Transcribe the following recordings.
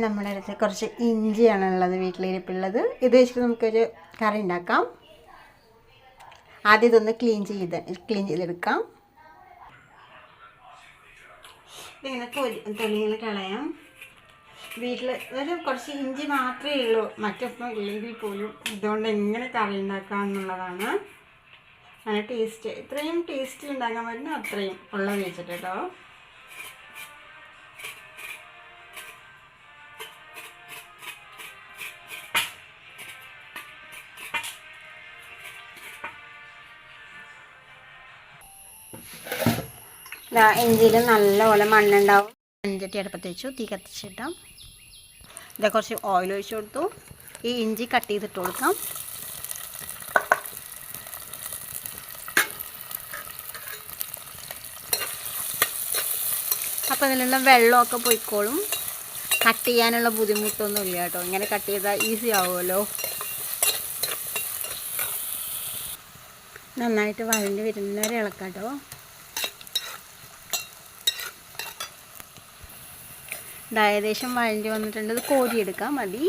നമ്മുടെ അടുത്ത് കുറച്ച് ഇഞ്ചിയാണുള്ളത്, വീട്ടിലിരിപ്പുള്ളത്. ഇത് വെച്ചിട്ട് നമുക്കൊരു കറി ഉണ്ടാക്കാം. ആദ്യം ഇതൊന്ന് ക്ലീൻ ചെയ്തെടുക്കാം. ഇതിങ്ങനെ തൊലിങ്ങനെ കളയാം. വീട്ടിൽ ഒരു കുറച്ച് ഇഞ്ചി മാത്രമേ ഉള്ളൂ, മറ്റൊന്നും ഇല്ലെങ്കിൽ പോലും ഇതുകൊണ്ട് എങ്ങനെ കറി ഉണ്ടാക്കാം എന്നുള്ളതാണ്. അങ്ങനെ ടേസ്റ്റ്, ഇത്രയും ടേസ്റ്റ് ഉണ്ടാക്കാൻ പറ്റുന്ന അത്രയും ഉള്ളത് വെച്ചിട്ട് കേട്ടോ. ഇഞ്ചിയിൽ നല്ലപോലെ മണ്ണുണ്ടാവും. മൺചട്ടി അടുപ്പത്ത് വെച്ചു, തീ കത്തിച്ചിട്ടാം. ഇതാ കുറച്ച് ഓയിൽ ഒഴിച്ചു കൊടുത്തു. ഈ ഇഞ്ചി കട്ട് ചെയ്തിട്ട് കൊടുക്കാം. അപ്പോൾ അതിലുള്ള വെള്ളമൊക്കെ പോയിക്കോളും. കട്ട് ചെയ്യാനുള്ള ബുദ്ധിമുട്ടൊന്നും ഇല്ല കേട്ടോ. ഇങ്ങനെ കട്ട് ചെയ്താൽ ഈസി ആവുമല്ലോ. നന്നായിട്ട് വഴണ്ടി വരുന്നവരെ ഇളക്കാം കേട്ടോ. ഏകദേശം വഴണ്ടി വന്നിട്ടുണ്ട്. ഇത് കോരിയെടുക്കാം മതി.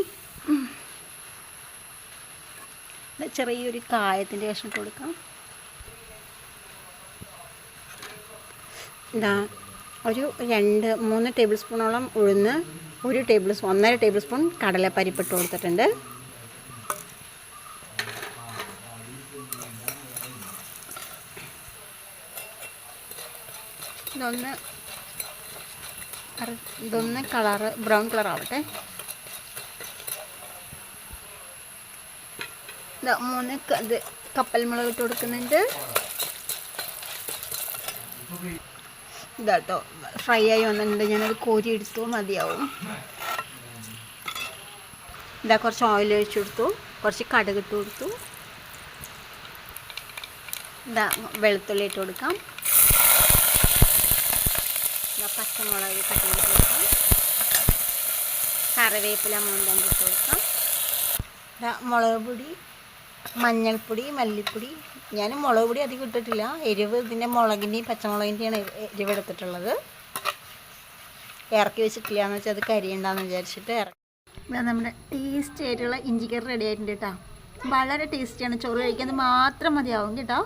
ചെറിയൊരു കായത്തിൻ്റെ കഷ്ണം കൊടുക്കാം. ഒരു 2-3 ടേബിൾ സ്പൂണോളം ഉഴുന്ന്, 1.5 ടേബിൾ സ്പൂൺ കടലപ്പരിപ്പിട്ട് കൊടുത്തിട്ടുണ്ട്. ഇതൊന്ന് ബ്രൗൺ കളർ ആവട്ടെ. 3 കപ്പൽ മുളക് ഇട്ട് കൊടുക്കുന്നുണ്ട്. ഇതാട്ടോ ഫ്രൈ ആയി വന്നിട്ടുണ്ട്. ഞാനത് കോരി എടുത്തു, മതിയാവും. കുറച്ച് ഓയിൽ ഒഴിച്ചു കൊടുത്തു, കുറച്ച് കടുക് ഇട്ട് കൊടുത്തു. വെളുത്തുള്ളി ഇട്ട് കൊടുക്കാം. പച്ചമുളക് കട്ട് ചെയ്ത് കൊടുക്കാം. കറിവേപ്പില മുണ്ടൻ ഇട്ട് കൊടുക്കാം. മുളക് പൊടി, മഞ്ഞൾപ്പൊടി, മല്ലിപ്പൊടി. ഞാൻ മുളക് പൊടി അധികം ഇട്ടിട്ടില്ല. എരിവ് ഇതിൻ്റെ മുളകിൻ്റെയും പച്ചമുളകിൻ്റെയാണ് എരിവ് എടുത്തിട്ടുള്ളത്. ഇറക്കി വെച്ചിട്ടില്ല എന്ന് വെച്ചാൽ അത് കരിയുണ്ടാന്ന് വിചാരിച്ചിട്ട് നമ്മുടെ ടേസ്റ്റ് ആയിട്ടുള്ള ഇഞ്ചിക്കറി റെഡി ആയിട്ടുണ്ട് കേട്ടോ. വളരെ ടേസ്റ്റിയാണ്. ചോറ് കഴിക്കുന്നത് മാത്രം മതിയാവും കേട്ടോ.